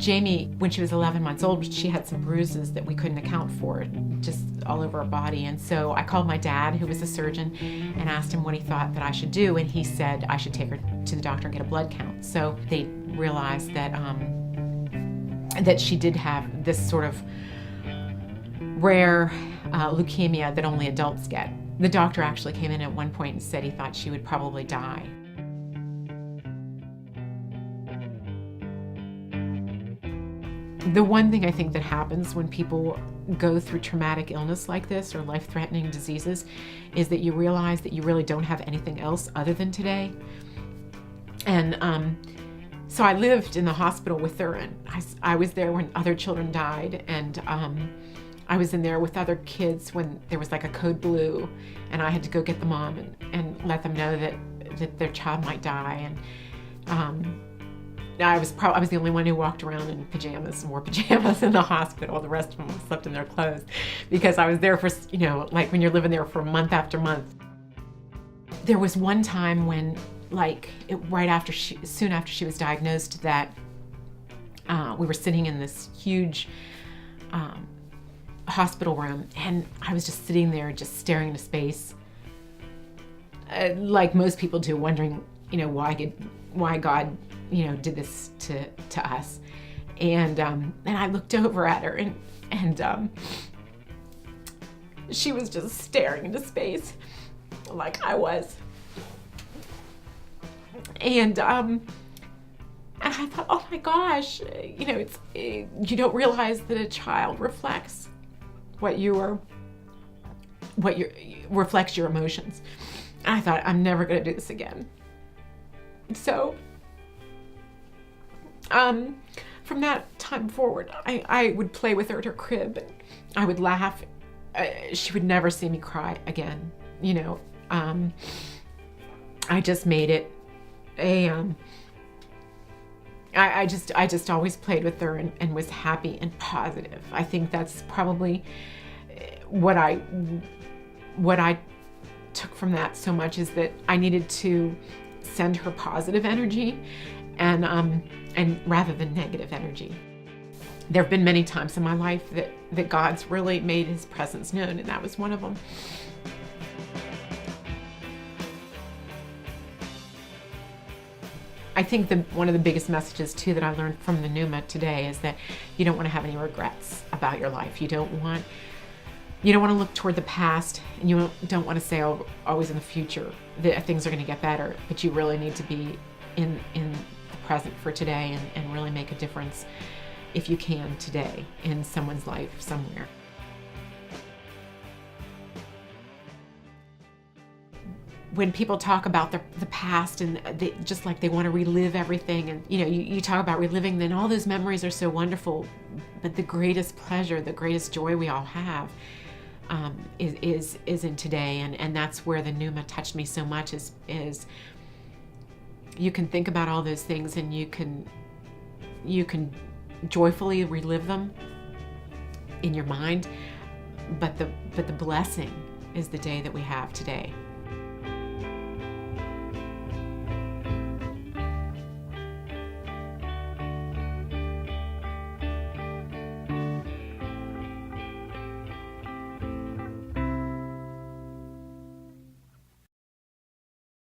Jamie, when she was 11 months old, she had some bruises that we couldn't account for, just all over her body. And so I called my dad, who was a surgeon, and asked him what he thought that I should do. And he said I should take her to the doctor and get a blood count. So they realized that that she did have this sort of rare leukemia that only adults get. The doctor actually came in at one point and said he thought she would probably die. The one thing I think that happens when people go through traumatic illness like this or life-threatening diseases is that you realize that you really don't have anything else other than today. And so I lived in the hospital with her, and I was there when other children died, and I was in there with other kids when there was like a code blue, and I had to go get the mom and let them know that their child might die. And I was the only one who walked around in pajamas and wore pajamas in the hospital. The rest of them slept in their clothes because I was there for, like when you're living there for month after month. There was one time when, soon after she was diagnosed, that we were sitting in this huge hospital room, and I was just sitting there just staring into space, like most people do, wondering, why God did this to us. And I looked over at her, and she was just staring into space like I was. And I thought, oh my gosh, you don't realize that a child reflects reflects your emotions. And I thought, I'm never going to do this again. So from that time forward, I would play with her at her crib, and I would laugh. She would never see me cry again. I just made it I just always played with her and was happy and positive. I think that's probably what I took from that so much, is that I needed to send her positive energy and rather than negative energy. There have been many times in my life that God's really made his presence known, and that was one of them. I think one of the biggest messages too that I learned from the NOOMA Today is that you don't want to have any regrets about your life. You don't want to look toward the past, and you don't want to say, oh, always in the future that things are going to get better. But you really need to be in the present for today and really make a difference, if you can, today in someone's life somewhere. When people talk about the past, and just like they want to relive everything, and you talk about reliving, then all those memories are so wonderful, but the greatest pleasure, the greatest joy we all have is in today, and that's where the NOOMA touched me so much. Is you can think about all those things, and you can joyfully relive them in your mind, but the blessing is the day that we have today.